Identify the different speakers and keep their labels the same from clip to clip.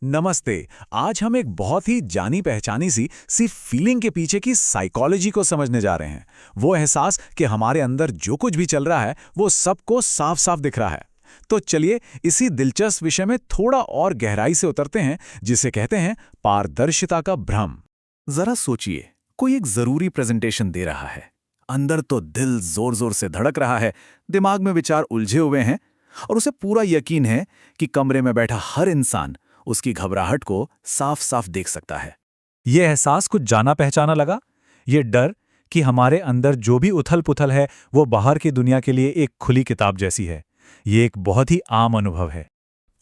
Speaker 1: नमस्ते। आज हम एक बहुत ही जानी पहचानी सी फीलिंग के पीछे की साइकोलॉजी को समझने जा रहे हैं। वो एहसास कि हमारे अंदर जो कुछ भी चल रहा है वो सबको साफ साफ दिख रहा है। तो चलिए इसी दिलचस्प विषय में थोड़ा और गहराई से उतरते हैं, जिसे कहते हैं पारदर्शिता का भ्रम। जरा सोचिए, कोई एक जरूरी प्रेजेंटेशन दे रहा है। अंदर तो दिल जोर जोर से धड़क रहा है, दिमाग में विचार उलझे हुए हैं, और उसे पूरा यकीन है कि कमरे में बैठा हर इंसान उसकी घबराहट को साफ साफ देख सकता है।
Speaker 2: ये एहसास कुछ जाना पहचाना लगा। ये डर कि हमारे अंदर जो भी उथल पुथल है वो बाहर की दुनिया के लिए एक खुली किताब जैसी है। ये एक बहुत ही आम अनुभव है।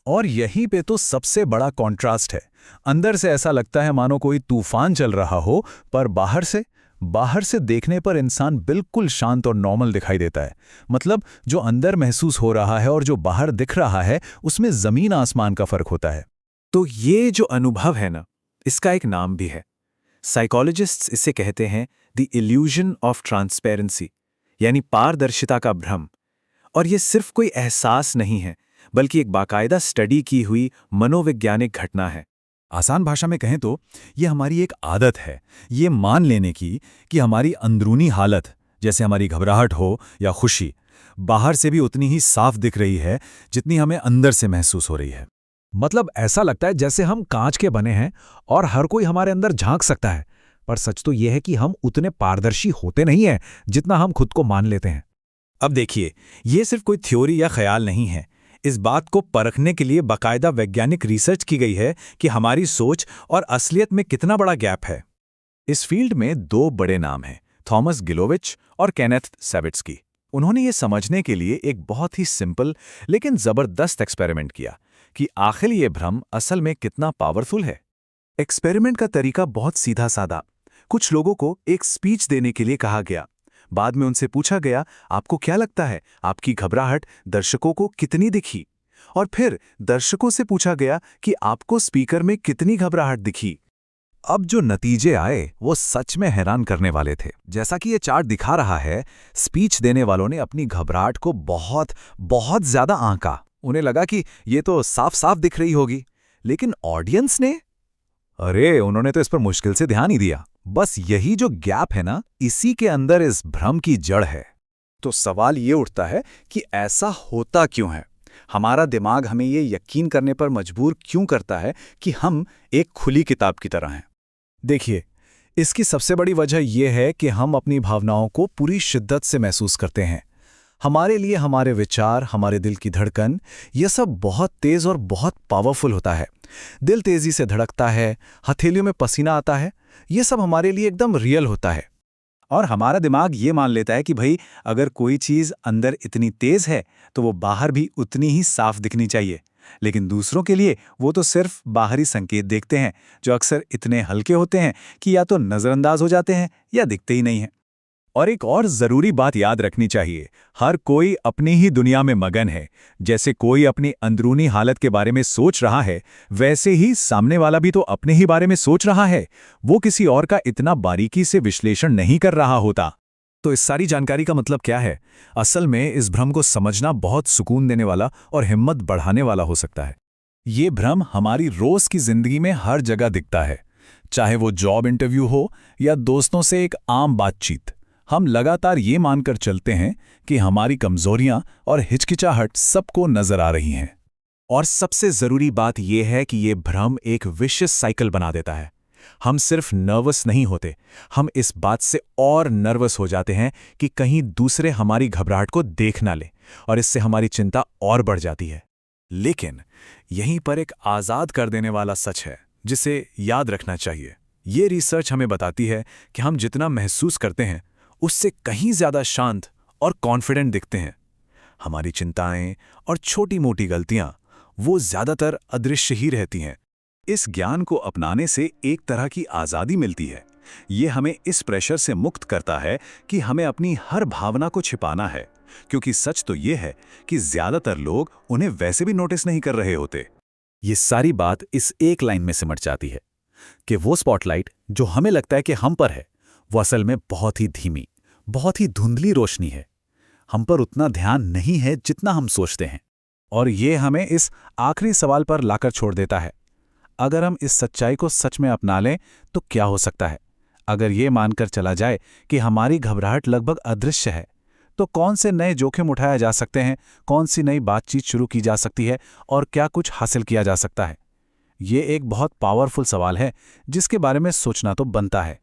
Speaker 1: और यहीं पे तो सबसे बड़ा कॉन्ट्रास्ट है। अंदर से ऐसा लगता है मानो कोई तूफान चल रहा हो, पर बाहर से देखने पर इंसान बिल्कुल शांत और नॉर्मल दिखाई देता है। मतलब जो अंदर महसूस हो रहा है और जो बाहर दिख रहा है, उसमें जमीन आसमान का फर्क होता है।
Speaker 2: तो ये जो अनुभव है ना, इसका एक नाम भी है। साइकोलॉजिस्ट्स इसे कहते हैं द इल्यूजन ऑफ ट्रांसपेरेंसी, यानी पारदर्शिता का भ्रम। और ये सिर्फ कोई एहसास नहीं है, बल्कि एक बाकायदा स्टडी की हुई मनोवैज्ञानिक घटना है।
Speaker 1: आसान भाषा में कहें तो ये हमारी एक आदत है, ये मान लेने की कि हमारी अंदरूनी हालत, जैसे हमारी घबराहट हो या खुशी, बाहर से भी उतनी ही साफ दिख रही है जितनी हमें अंदर से महसूस हो रही है। मतलब ऐसा लगता है जैसे हम कांच के बने हैं और हर कोई हमारे अंदर झांक सकता है, पर सच तो यह है कि हम उतने पारदर्शी होते नहीं हैं जितना हम खुद को मान लेते हैं। अब देखिए, ये सिर्फ कोई थ्योरी या ख्याल नहीं है। इस बात को परखने के लिए बाकायदा वैज्ञानिक रिसर्च की गई है कि हमारी सोच और असलियत में कितना बड़ा गैप है। इस फील्ड में दो बड़े नाम हैं, थॉमस गिलोविच और केनेथ सैविट्स्की। उन्होंने ये समझने के लिए एक बहुत ही सिंपल लेकिन जबरदस्त एक्सपेरिमेंट किया कि आखिर ये भ्रम असल में कितना पावरफुल है। एक्सपेरिमेंट का तरीका बहुत सीधा साधा। कुछ लोगों को एक स्पीच देने के लिए कहा गया। बाद में उनसे पूछा गया, आपको क्या लगता है आपकी घबराहट दर्शकों को कितनी दिखी? और फिर दर्शकों से पूछा गया कि आपको स्पीकर में कितनी घबराहट दिखी। अब जो नतीजे आए वो सच में हैरान करने वाले थे। जैसा कि ये चार्ट दिखा रहा है, स्पीच देने वालों ने अपनी घबराहट को बहुत बहुत ज्यादा आंका। उन्हें लगा कि ये तो साफ साफ दिख रही होगी। लेकिन ऑडियंस ने, अरे उन्होंने तो इस पर मुश्किल से ध्यान ही दिया। बस यही जो गैप है ना, इसी के अंदर इस भ्रम की जड़ है। तो सवाल ये उठता है कि ऐसा होता क्यों है? हमारा दिमाग हमें ये यकीन करने पर मजबूर क्यों करता है कि हम एक खुली किताब की तरह हैं? देखिए, इसकी सबसे बड़ी वजह यह है कि हम अपनी भावनाओं को पूरी शिद्दत से महसूस करते हैं। हमारे लिए हमारे विचार, हमारे दिल की धड़कन, यह सब बहुत तेज और बहुत पावरफुल होता है। दिल तेजी से धड़कता है, हथेलियों में पसीना आता है, यह सब हमारे लिए एकदम रियल होता है। और हमारा दिमाग ये मान लेता है कि भाई, अगर कोई चीज़ अंदर इतनी तेज है तो वो बाहर भी उतनी ही साफ दिखनी चाहिए। लेकिन दूसरों के लिए वो तो सिर्फ बाहरी संकेत देखते हैं, जो अक्सर इतने हल्के होते हैं कि या तो नज़रअंदाज हो जाते हैं या दिखते ही नहीं हैं। और एक और ज़रूरी बात याद रखनी चाहिए, हर कोई अपनी ही दुनिया में मगन है। जैसे कोई अपनी अंदरूनी हालत के बारे में सोच रहा है, वैसे ही सामने वाला भी तो अपने ही बारे में सोच रहा है। वो किसी और का इतना बारीकी से विश्लेषण नहीं कर रहा होता। तो इस सारी जानकारी का मतलब क्या है? असल में इस भ्रम को समझना बहुत सुकून देने वाला और हिम्मत बढ़ाने वाला हो सकता है। ये भ्रम हमारी रोज़ की जिंदगी में हर जगह दिखता है, चाहे वो जॉब इंटरव्यू हो या दोस्तों से एक आम बातचीत। हम लगातार ये मानकर चलते हैं कि हमारी कमजोरियां और हिचकिचाहट सबको नजर आ रही हैं। और सबसे जरूरी बात यह है कि ये भ्रम एक विशिष्ट साइकिल बना देता है। हम सिर्फ नर्वस नहीं होते, हम इस बात से और नर्वस हो जाते हैं कि कहीं दूसरे हमारी घबराहट को देख ना ले, और इससे हमारी चिंता और बढ़ जाती है। लेकिन यहीं पर एक आज़ाद कर देने वाला सच है जिसे याद रखना चाहिए। ये रिसर्च हमें बताती है कि हम जितना महसूस करते हैं उससे कहीं ज्यादा शांत और कॉन्फिडेंट दिखते हैं। हमारी चिंताएं और छोटी मोटी गलतियां वो ज्यादातर अदृश्य ही रहती हैं। इस ज्ञान को अपनाने से एक तरह की आज़ादी मिलती है। ये हमें इस प्रेशर से मुक्त करता है कि हमें अपनी हर भावना को छिपाना है, क्योंकि सच तो ये है कि ज्यादातर लोग उन्हें वैसे भी नोटिस नहीं कर रहे होते। ये सारी बात इस एक लाइन में सिमट जाती है कि वो स्पॉटलाइट जो हमें लगता है कि हम पर है, वो असल में बहुत ही धीमी, बहुत ही धुंधली रोशनी है। हम पर उतना ध्यान नहीं है जितना हम सोचते हैं। और ये हमें इस आखिरी सवाल पर लाकर छोड़ देता है,
Speaker 3: अगर हम इस सच्चाई को सच में अपना लें तो क्या हो सकता है? अगर ये मानकर चला जाए कि हमारी घबराहट लगभग अदृश्य है, तो कौन से नए जोखिम उठाया जा सकते हैं, कौन सी नई बातचीत शुरू की जा सकती है और क्या कुछ हासिल किया जा सकता है? ये एक बहुत पावरफुल सवाल है जिसके बारे में सोचना तो बनता है।